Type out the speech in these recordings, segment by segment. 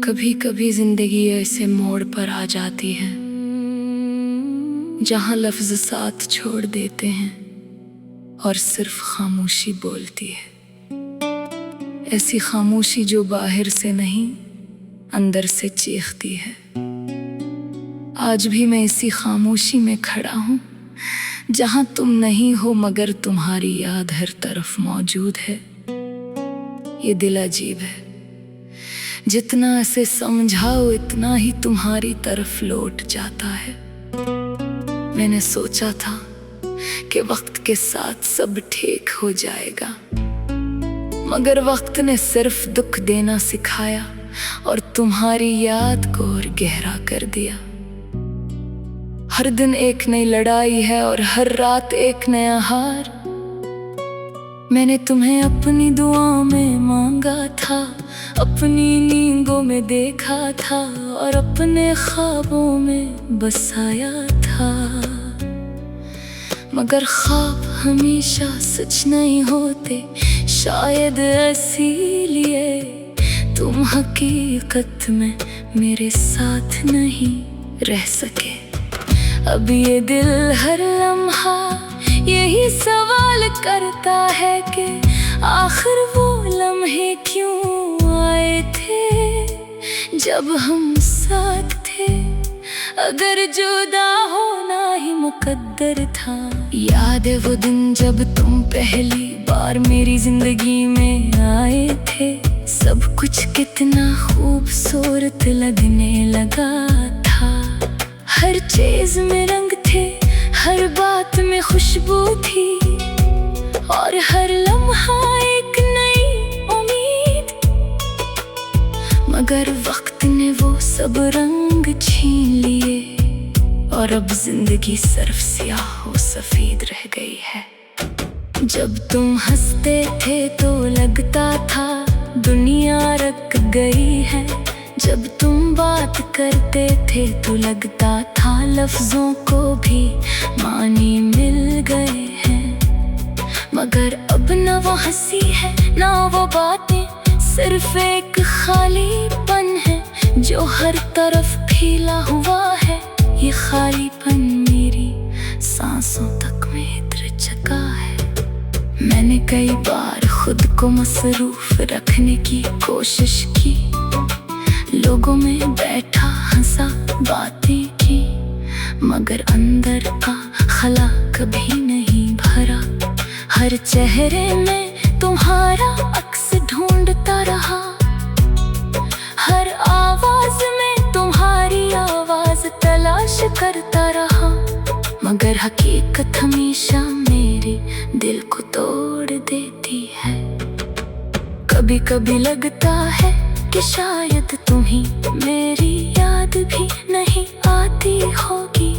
कभी कभी जिंदगी ऐसे मोड़ पर आ जाती है जहां लफ्ज साथ छोड़ देते हैं और सिर्फ खामोशी बोलती है। ऐसी खामोशी जो बाहर से नहीं अंदर से चीखती है। आज भी मैं इसी खामोशी में खड़ा हूं जहां तुम नहीं हो, मगर तुम्हारी याद हर तरफ मौजूद है। ये दिल अजीब है, जितना इसे समझाओ इतना ही तुम्हारी तरफ लौट जाता है। मैंने सोचा था कि वक्त के साथ सब ठीक हो जाएगा, मगर वक्त ने सिर्फ दुख देना सिखाया और तुम्हारी याद को और गहरा कर दिया। हर दिन एक नई लड़ाई है और हर रात एक नया हार। मैंने तुम्हें अपनी दुआ में मांगा था, अपनी नींदों में देखा था और अपने ख्वाबों में बसाया था। मगर ख्वाब हमेशा सच नहीं होते, शायद इसीलिए तुम हकीकत में मेरे साथ नहीं रह सके। अब ये दिल हर लम्हा यही सवाल करता है कि आखिर वो लम्हे क्यों आए थे जब हम साथ थे। अगर जुदा होना ही मुकद्दर था। याद है वो दिन जब तुम पहली बार मेरी जिंदगी में आए थे। सब कुछ कितना खूबसूरत लगने लगा था। हर चीज में रंग थे, हर बात में खुशबू थी और हर लम्हा एक नई उम्मीद। मगर वक्त ने वो सब रंग छीन लिए और अब जिंदगी सिर्फ स्याह और सफेद रह गई है। जब तुम हंसते थे तो लगता था दुनिया रक गई है। जब तुम बात करते थे तो लगता था लफ्जों को भी मानी मिल गए हैं। मगर अब न वो हंसी है ना वो बातें, सिर्फ एक खालीपन है जो हर तरफ फैला हुआ है। ये खालीपन मेरी सांसों तक में इत्र चका है। मैंने कई बार खुद को मसरूफ रखने की कोशिश की, लोगों में बैठा हंसा बातें की, मगर अंदर का खला कभी नहीं भरा। हर चेहरे में तुम्हारा अक्स ढूंढता रहा, हर आवाज में तुम्हारी आवाज तलाश करता रहा। मगर हकीकत हमेशा मेरे दिल को तोड़ देती है। कभी कभी लगता है कि शायद तुम्हीं मेरी याद भी नहीं आती होगी।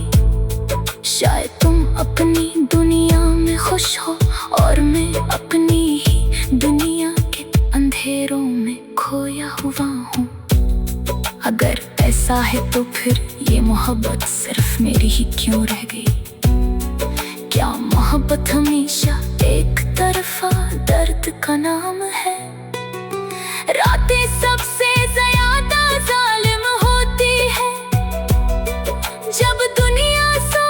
शायद तुम अपनी दुनिया में खुश हो और मैं अपनी ही दुनिया के अंधेरों में खोया हुआ हूँ। अगर ऐसा है तो फिर ये मोहब्बत सिर्फ मेरी ही क्यों रह गई? क्या मोहब्बत हमेशा एक तरफा दर्द का नाम है? रातें सबसे ज्यादा जालिम होती है। जब दुनिया सो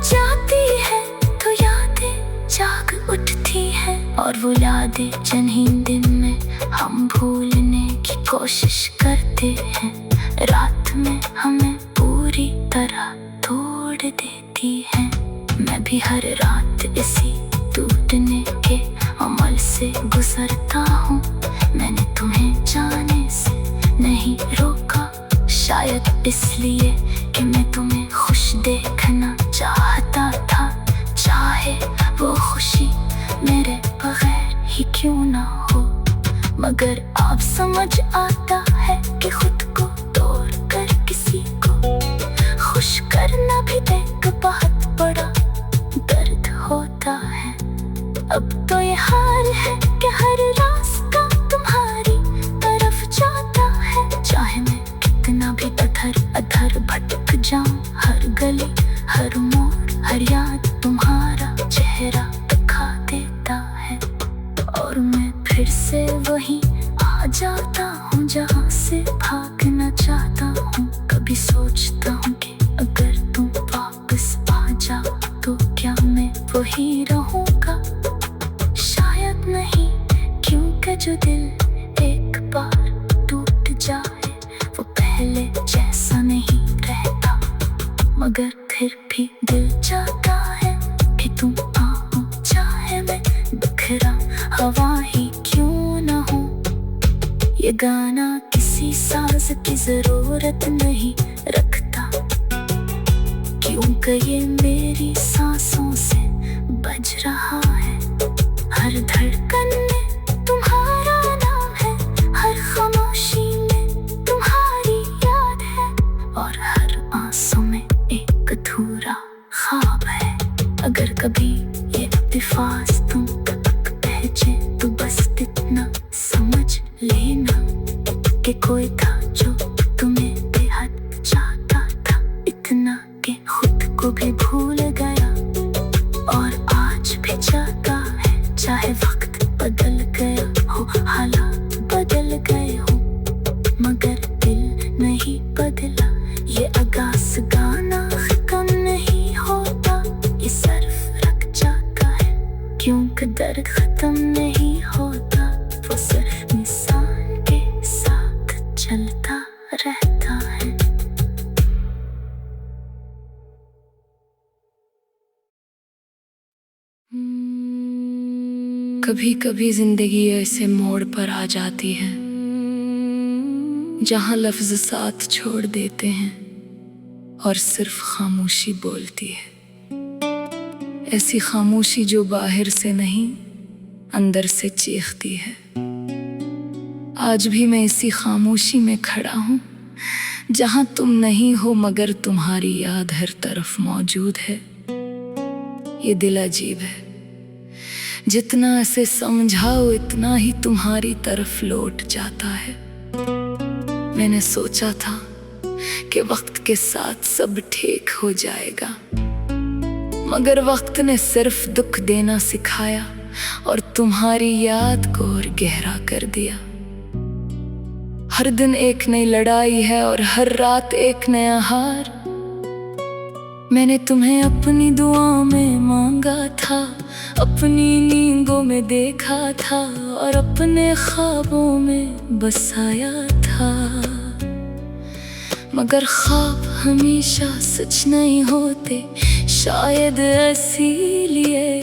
जाती है तो यादें जाग उठती है, और वो यादें जिन्हीं दिन में हम भूलने की कोशिश करते हैं, रात में हमें पूरी तरह तोड़ देती है। मैं भी हर रात इसी टूटने के अमल से गुजरता हूँ। मैंने तुम्हें जाने से नहीं रोका, शायद इसलिए कि मैं तुम्हें खुश देखना चाहता था। चाहे वो खुशी मेरे बगैर ही क्यों ना हो, मगर अब समझ आता है कि खुद को तोड़ कर किसी को खुश करना भी एक बहुत बड़ा दर्द होता है। अब तो ये हाल है कि हर रास्ता तुम्हारी तरफ जाता है। चाहे मैं कितना भी अधर अधर भटक जाऊं, हर गली हर मोड़ हर याद तुम्हारा चेहरा दिखा देता है। और मैं फिर से वहीं आ जाता हूँ जहाँ से भागना एक बार टूट जाए वो पहले जैसा नहीं रहता, मगर फिर भी दिल चाहता है कि तुम आओ, चाहे मैं बिखरा हवा ही क्यों ना हो। ये गाना किसी साज की जरूरत नहीं रखता, क्योंकि ये मेरी सांसों से बज रहा है। हर धड़कन में तुम्हारा नाम है, हर खामोशी में तुम्हारी याद है, और हर आंसू में एक अधूरा ख्वाब है। अगर कभी ये इत्तेफाक तुम तक पहुंचे तो बस इतना समझ लेना कि कोई था जो तुम्हें बेहद चाहता था, इतना कि खुद को भी भूल गया और आज भी चाहता है। चाहे वक्त बदल गया हो, हालात बदल गए हो, मगर दिल नहीं बदला। ये आगाज़ गाना खत्म नहीं होता, ये सिर्फ रख जाता है, क्योंकि दर्द खत्म नहीं होता, वो सिर्फ इंसान के साथ चलता रहता है। कभी कभी जिंदगी ऐसे मोड़ पर आ जाती है जहां लफ्ज साथ छोड़ देते हैं और सिर्फ खामोशी बोलती है। ऐसी खामोशी जो बाहर से नहीं अंदर से चीखती है। आज भी मैं इसी खामोशी में खड़ा हूँ जहां तुम नहीं हो, मगर तुम्हारी याद हर तरफ मौजूद है। ये दिल अजीब है, जितना इसे समझाओ इतना ही तुम्हारी तरफ लौट जाता है। मैंने सोचा था कि वक्त के साथ सब ठीक हो जाएगा, मगर वक्त ने सिर्फ दुख देना सिखाया और तुम्हारी याद को और गहरा कर दिया। हर दिन एक नई लड़ाई है और हर रात एक नया हार। मैंने तुम्हें अपनी दुआओं में मांगा था, अपनी नींदों में देखा था और अपने ख्वाबों में बसाया था, मगर ख्वाब हमेशा सच नहीं होते। शायद इसीलिए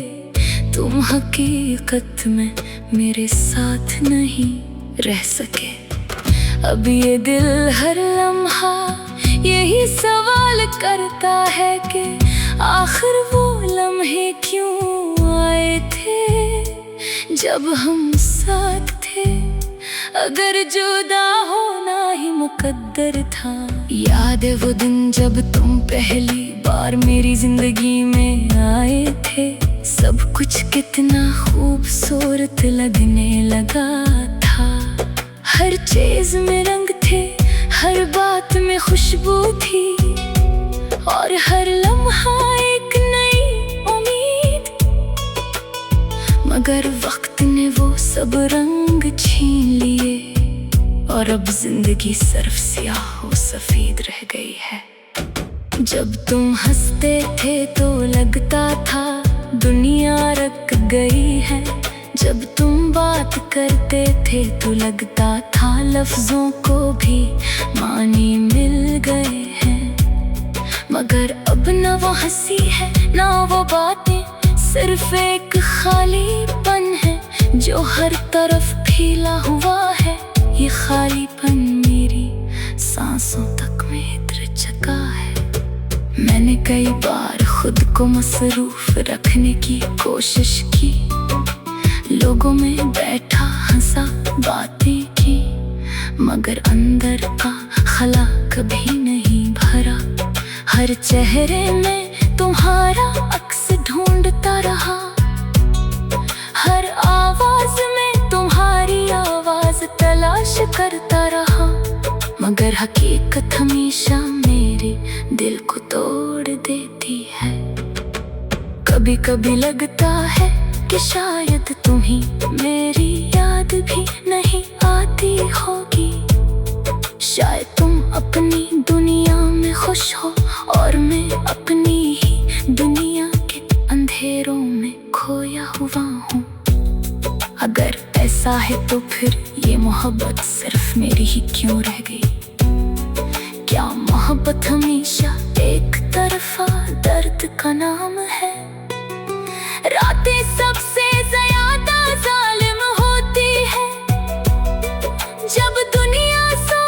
तुम हकीकत में मेरे साथ नहीं रह सके। अब ये दिल हर लम्हा यही सवाल करता है कि आखिर वो लम्हे क्यों आए थे जब हम साथ थे, अगर जुदा होना ही मुकद्दर था। याद है वो दिन जब तुम पहली बार मेरी जिंदगी में आए थे, सब कुछ कितना खूबसूरत लगने लगा था। हर चीज में रंग थे, हर बात में खुशबू थी, और हर लम्हा एक नई उम्मीद। मगर वक्त ने वो सब रंग छीन लिए और अब जिंदगी सिर्फ स्याह व सफेद रह गई है। जब तुम हंसते थे तो लगता था दुनिया रक गई है, जब तुम बात करते थे तो लगता था लफ्जों को भी मानी मिल गए हैं। मगर अब न वो हंसी है ना वो बातें, सिर्फ एक खालीपन है जो हर तरफ फैला हुआ है। ये खालीपन मेरी सांसों तक में इतर चुका है। मैंने कई बार खुद को मसरूफ रखने की कोशिश की, लोगों में बैठा हंसा बातें की, मगर अंदर का खला कभी नहीं भरा। हर चेहरे में तुम्हारा अक्स ढूंढता रहा, हर आवाज में तुम्हारी आवाज तलाश करता रहा, मगर हकीकत हमेशा मेरे दिल को तोड़ देती है। कभी कभी लगता है कि शायद तुम्ही मेरी याद भी नहीं आती होगी। शायद तुम अपनी दुनिया में खुश हो और मैं अपनी ही दुनिया के अंधेरों में खोया हुआ हूँ। अगर ऐसा है तो फिर ये ये मोहब्बत सिर्फ मेरी ही क्यों रह गई? क्या मोहब्बत हमेशा एक तरफा दर्द का नाम है? रातें सबसे ज्यादा जालिम होती है। जब दुनिया सो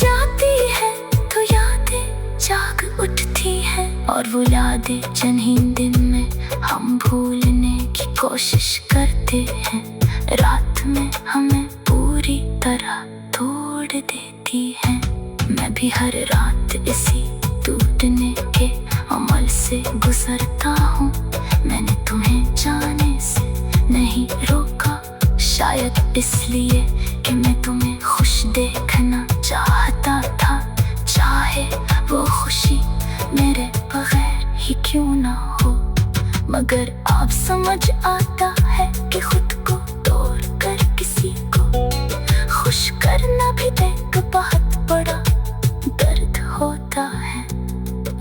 जाती है तो यादें जाग उठती है, और वो यादें चंद दिन में हम भूलने की कोशिश करते हैं। रात में हमें पूरी तरह तोड़ देती है। मैं भी हर रात इसी टूटने के अमल से गुजरता हूँ। मैंने तुम्हें जाने से नहीं रोका, शायद इसलिए कि मैं तुम्हें खुश देखना चाहता था। चाहे वो खुशी मेरे बगैर ही क्यों ना हो, मगर अब समझ आता है कि खुद को तोड़ कर किसी को खुश करना भी एक बहुत बड़ा दर्द होता है।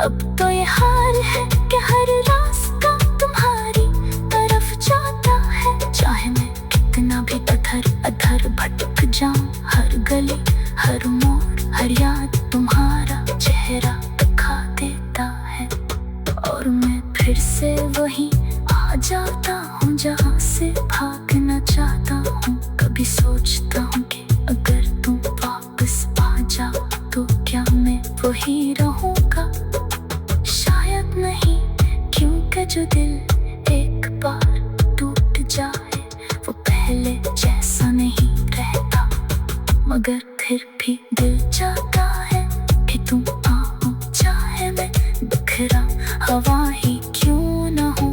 अब तो ये हाल है कि हर रास्ता तुम्हारी तरफ जाता है। चाहे मैं कितना भी अधर भटक जाऊं, हर गली हर मोड़ हर याद तुम्हारा चेहरा दिखा देता है। और मैं फिर से वहीं आ जाता हूँ जहाँ से भागना चाहता हूँ। कभी सोचता हूँ कि अगर तुम वापस आ जाओ तो क्या मैं वही रहूँगा? शायद नहीं, क्योंकि जो दिल एक बार टूट जाए वो पहले जैसा नहीं रहता। मगर फिर भी दिल चाहता है कि तुम आओ, चाहे मैं बिखरा हवा ही क्यों ना हो।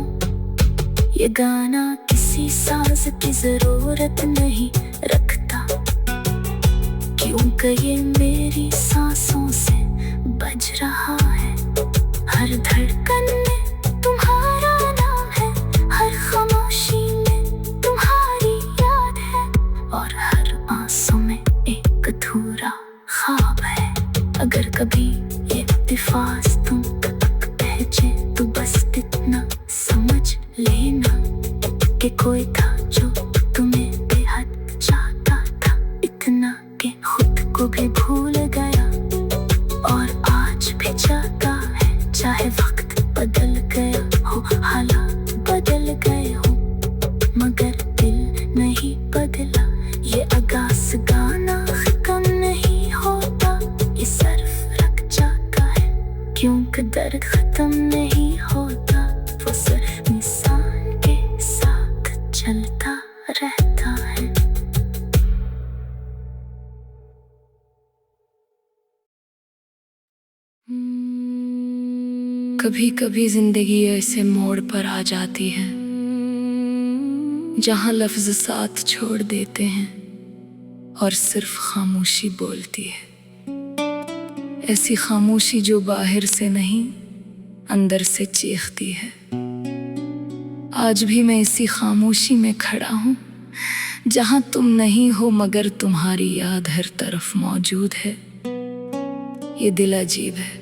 ये गाना किसी साज की जरूरत नहीं रखता, क्योंकि ये मेरी सांसों से बज रहा है। हर धड़कन में तुम्हारा नाम है, हर खामोशी में तुम्हारी याद है, और हर आंसू में एक अधूरा ख्वाब है। अगर कभी ये इत्तेफाक तुम तक पहुंचे तो बस इतना समझ लेना कि कोई था जो तुम्हें बेहद चाहता था, इतना कि खुद को भी भूल गया और आज भी चाहता है। चाहे वक्त बदल गया हो, हालात बदल गए हो, मगर दिल नहीं बदला। ये आगाज़ गाना खत्म नहीं होता, ये सिर्फ रख जाता है, क्योंकि दर्द खत्म नहीं होता। वो सिर्फ इंसान के साथ चलता रहता है। कभी कभी जिंदगी ऐसे मोड़ पर आ जाती है जहां लफ्ज साथ छोड़ देते हैं और सिर्फ खामोशी बोलती है। ऐसी खामोशी जो बाहर से नहीं अंदर से चीखती है। आज भी मैं इसी खामोशी में खड़ा हूँ जहां तुम नहीं हो, मगर तुम्हारी याद हर तरफ मौजूद है। ये दिल अजीब है,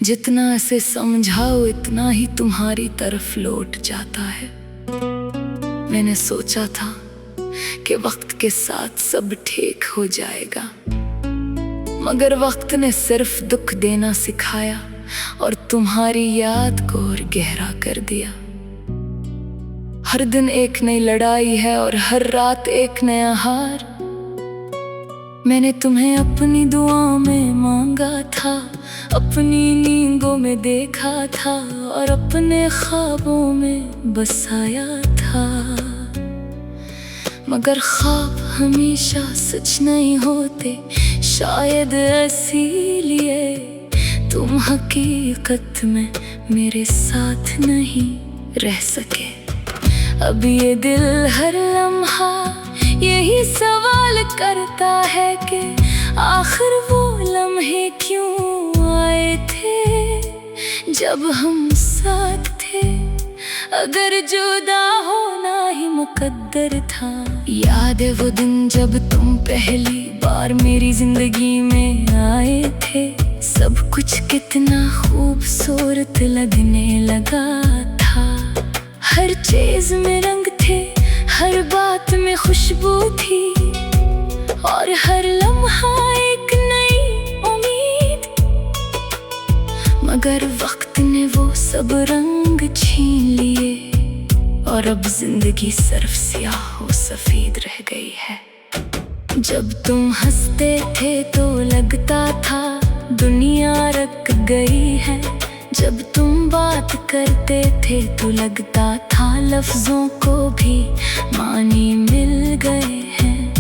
जितना इसे समझाओ इतना ही तुम्हारी तरफ लौट जाता है। मैंने सोचा था कि वक्त के साथ सब ठीक हो जाएगा, मगर वक्त ने सिर्फ दुख देना सिखाया और तुम्हारी याद को और गहरा कर दिया। हर दिन एक नई लड़ाई है और हर रात एक नया हार। मैंने तुम्हें अपनी दुआओं में मांगा था, अपनी नींदों में देखा था और अपने ख्वाबों में बसाया था। मगर ख्वाब हमेशा सच नहीं होते, शायद इसीलिए तुम हकीकत में मेरे साथ नहीं रह सके। अब ये दिल हर लम्हा यही सवाल करता है कि आखिर वो लम्हे क्यों आए थे जब हम साथ थे। अगर जुदा होना ही मुकद्दर था। याद है वो दिन जब तुम पहली बार मेरी जिंदगी में आए थे। सब कुछ कितना खूबसूरत लगने लगा था। हर चीज में रंग थे, हर बात में खुशबू थी। सब रंग छीन लिए और अब जिंदगी सिर्फ स्याह हो सफेद रह गई है। जब तुम हंसते थे तो लगता था दुनिया रक गई है। जब तुम बात करते थे तो लगता था लफ्जों को भी मानी मिल गए हैं।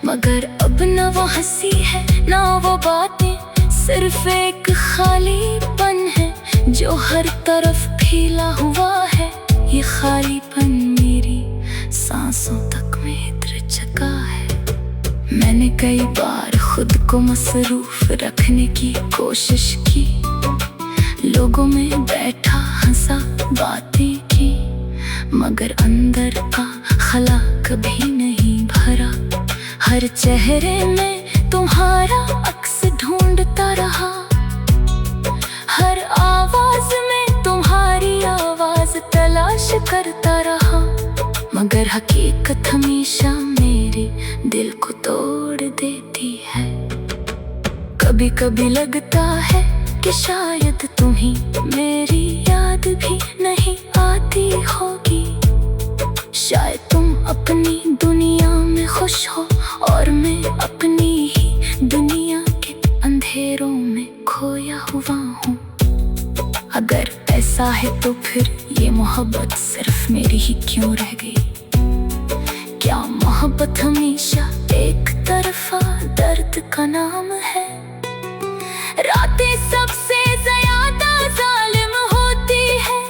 मगर अब न वो हंसी है ना वो बातें, सिर्फ एक खालीपन है जो हर तरफ फैला हुआ है। ये खालीपन मेरी सांसों तक में इत्र चका है। मैंने कई बार खुद को मसरूफ रखने की कोशिश की, लोगों में बैठा हंसा बातें की, मगर अंदर का खला कभी नहीं भरा। हर चेहरे में तुम्हारा अक्स ढूंढता रहा, हर आवाज में तुम्हारी आवाज तलाश करता रहा, मगर हकीकत हमेशा मेरे दिल को तोड़ देती है। कभी कभी लगता है कि शायद तुम्हीं मेरी याद भी नहीं आती होगी। शायद तुम अपनी दुनिया में खुश हो और मैं अपनी ही दुनिया के अंधेरों में खोया हुआ हूँ। अगर ऐसा है तो फिर ये मोहब्बत सिर्फ मेरी ही क्यों रह गई? क्या मोहब्बत हमेशा एक तरफा दर्द का नाम है? रातें सबसे ज्यादा जालिम होती है,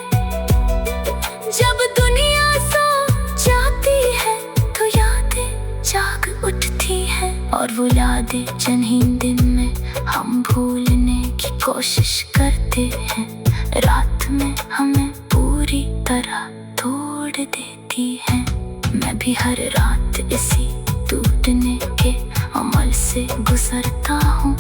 जब दुनिया सो जाती है तो यादें जाग उठती हैं, और वो यादें जिन्हीं दिन में हम भूलने की कोशिश करते हैं, रात में हमें पूरी तरह तोड़ देती हैं। मैं भी हर रात इसी टूटने के अमल से गुजरता हूँ।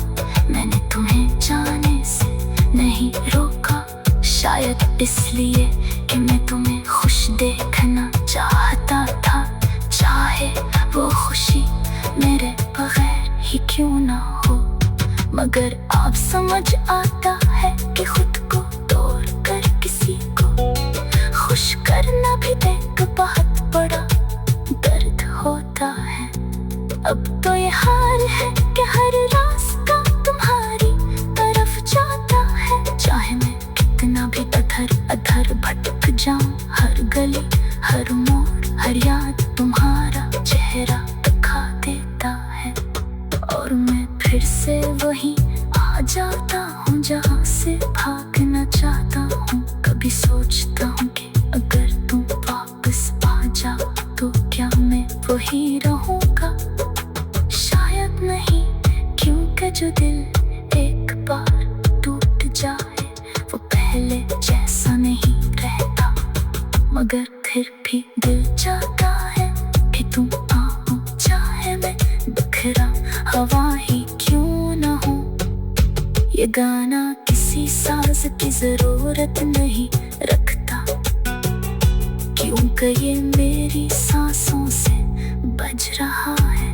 मैंने तुम्हें जाने से नहीं रोका, शायद इसलिए कि मैं तुम्हें खुश देखना चाहता था, चाहे वो खुशी मेरे बगैर ही क्यों ना हो। मगर अब समझ आता है कि खुद को तोड़ कर किसी को खुश करना भी एक बहुत बड़ा दर्द होता है। अब तो ये हाल है कि हर रास्ता तुम्हारी तरफ जाता है, चाहे मैं कितना भी अधर अधर भटक जाऊं। हर गली हर मोड़ हर याद तुम्हारा चेहरा दिखा देता है, और मैं फिर से वहीं आ जाता हूँ जहाँ से भागना चाहता हूँ। कभी सोचता हूँ कि अगर तुम वापस आ जाओ तो क्या मैं वही रहूँगा? शायद नहीं, क्योंकि जो दिल एक बार टूट जाए वो पहले जैसा नहीं रहता। मगर फिर भी दिल चाहता है कि तुम आओ, चाहे मैं बिखरा हवा ही क्यों ना हो। ये गाना किसी साज की जरूरत नहीं रखता, क्योंकि ये मेरी सांसों से बज रहा है।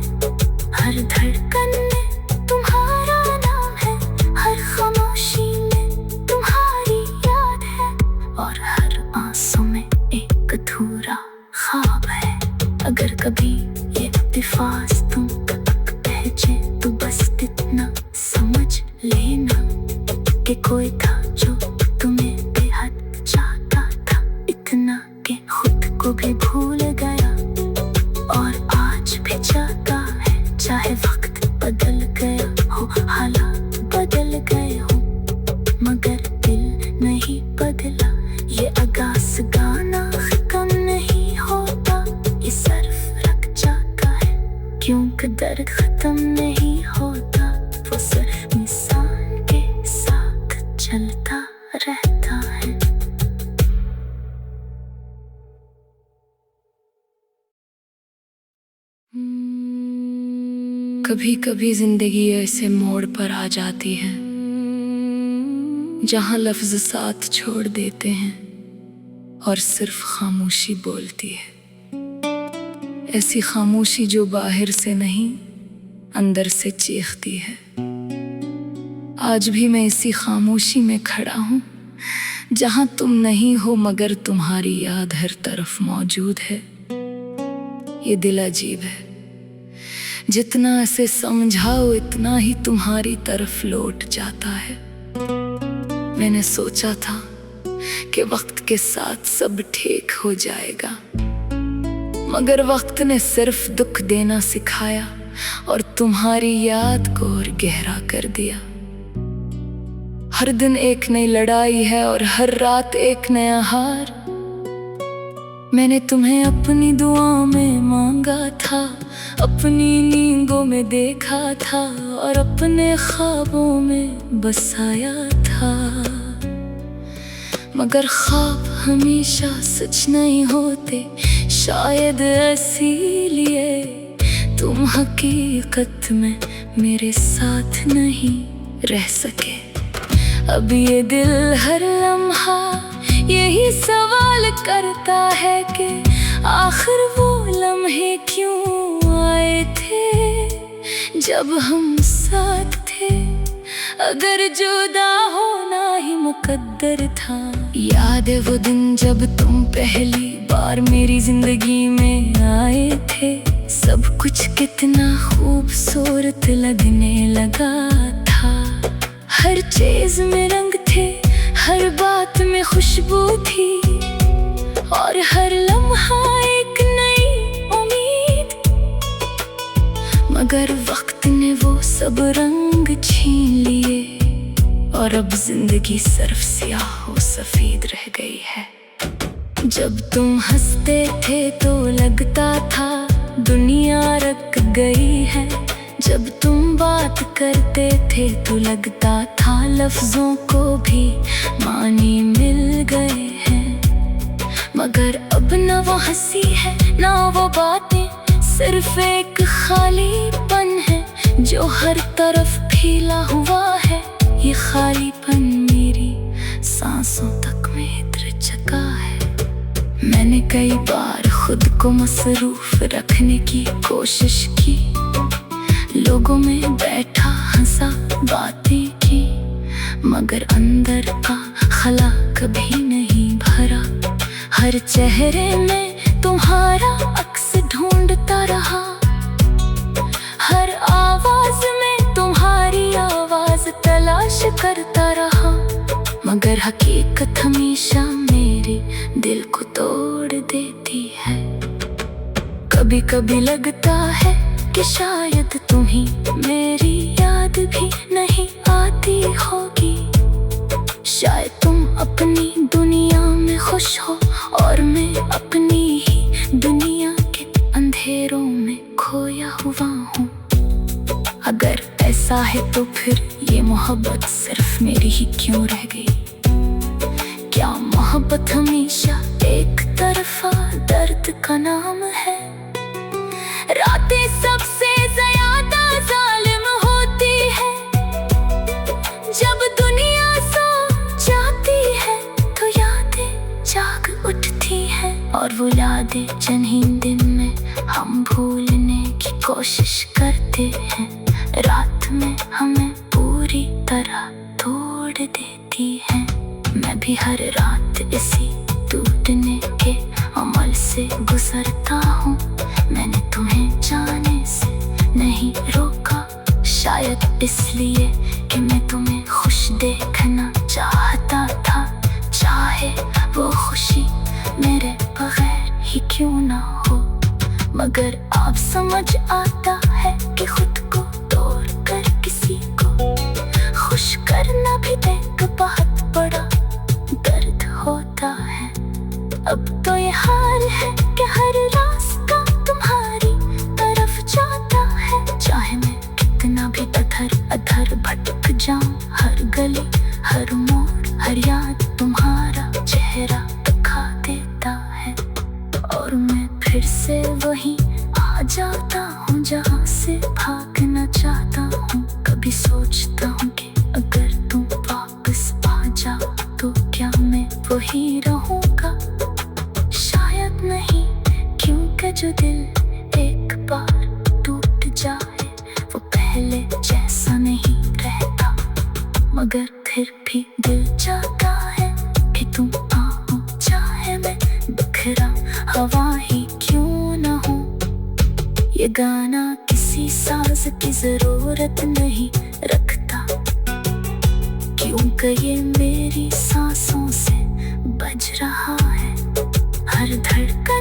हर धड़कन में तुम्हारा नाम है, हर खामोशी में तुम्हारी याद है, और हर आंसू में एक अधूरा ख्वाब है। अगर कभी ये इत्तेफाक तुम तक पहुंचे तो बस इतना समझ लेना कि कोई था जो तुम्हें बेहद चाहता था, इतना कि खुद को भी भूल गया और आज भी चाहता है। चाहे वक्त बदल गया हो, हालात बदल गए हो, मगर दिल नहीं बदला। ये आगाज़ गाना खत्म नहीं होता, ये सिर्फ रख जाता है, क्योंकि दर्द खत्म नहीं होता, वो सिर्फ इंसान के साथ चलता रहता है। कभी कभी जिंदगी ऐसे मोड़ पर आ जाती है जहां लफ्ज साथ छोड़ देते हैं और सिर्फ खामोशी बोलती है। ऐसी खामोशी जो बाहर से नहीं अंदर से चीखती है। आज भी मैं इसी खामोशी में खड़ा हूँ, जहां तुम नहीं हो मगर तुम्हारी याद हर तरफ मौजूद है। ये दिल अजीब है, जितना इसे समझाओ इतना ही तुम्हारी तरफ लौट जाता है। मैंने सोचा था कि वक्त के साथ सब ठीक हो जाएगा, मगर वक्त ने सिर्फ दुख देना सिखाया और तुम्हारी याद को और गहरा कर दिया। हर दिन एक नई लड़ाई है और हर रात एक नया हार। मैंने तुम्हें अपनी दुआओं में मांगा था, अपनी नींदों में देखा था और अपने ख्वाबों में बसाया था। मगर ख्वाब हमेशा सच नहीं होते, शायद इसीलिए तुम हकीकत में मेरे साथ नहीं रह सके। अब ये दिल हर लम्हा यही सवाल करता है कि आखिर वो लम्हे क्यों आए थे जब हम साथ थे। अगर जुदा होना ही मुकद्दर था। याद है वो दिन जब तुम पहली बार मेरी जिंदगी में आए थे। सब कुछ कितना खूबसूरत लगने लगा था। हर चीज में रंग थे, हर बात में खुशबू थी और हर लम्हा एक नई उम्मीद। मगर वक्त ने वो सब रंग छीन लिए और अब जिंदगी सिर्फ स्याह व सफेद रह गई है। जब तुम हंसते थे तो लगता था दुनिया रक गई है। जब तुम बात करते थे तो लगता था लफ्जों को भी मानी मिल गए हैं। मगर अब न वो हंसी है ना वो बातें, सिर्फ एक खालीपन है जो हर तरफ फैला हुआ है। ये खालीपन मेरी सांसों तक में इत्र चका है। मैंने कई बार खुद को मसरूफ रखने की कोशिश की, लोगों में बैठा हंसा बातें की, मगर अंदर का खला कभी नहीं भरा। हर चेहरे में तुम्हारा अक्स ढूंढता रहा, हर आवाज में तुम्हारी आवाज तलाश करता रहा। मगर हकीकत हमेशा मेरे दिल को तोड़ देती है। कभी कभी लगता है कि शायद तुम्हीं मेरी याद भी नहीं आती होगी। शायद तुम अपनी दुनिया में खुश हो और मैं अपनी ही दुनिया के अंधेरों में खोया हुआ हूँ। अगर ऐसा है तो फिर ये मोहब्बत सिर्फ मेरी ही क्यों रह गई? क्या मोहब्बत हमेशा एक तरफा दर्द का नाम है? रातें सबसे ज्यादा जालिम होती है। जब दुनिया सो जाती है तो यादें जाग उठती है, और वो यादें चंद दिन में हम भूलने की कोशिश करते हैं। रात में हमें पूरी तरह तोड़ देती है। मैं भी हर रात इसी टूटने के अमल से गुजरता हूँ। मैंने तुम्हें जाने से नहीं रोका, शायद इसलिए कि मैं तुम्हें खुश देखना चाहता था। चाहे वो खुशी मेरे बगैर ही क्यों ना हो, मगर आप समझ आता है कि खुद को तोड़ कर किसी को खुश करना भी एक बहुत बड़ा दर्द होता है। अब तो ये हाल है कि हर रास्ता तुम्हारी तरफ जाता है। चाहे मैं कितना भी अधर अधर भटक जाऊं, हर गली हर मोड़ हर याद तुम्हारा चेहरा दिखा देता है। और मैं फिर से वहीं आ जाता हूँ जहाँ से भागना चाहता हूँ। कभी सोचता हूँ कि अगर तुम वापस आ जाओ तो क्या मैं वही रहूँगा? शायद नहीं, क्योंकि जो दिल एक बार टूट जाए वो पहले जैसा नहीं रहता। मगर फिर भी दिल चाहता है कि ये गाना किसी साज की जरूरत नहीं रखता, क्योंकि ये मेरी सांसों से बज रहा है। हर धड़कन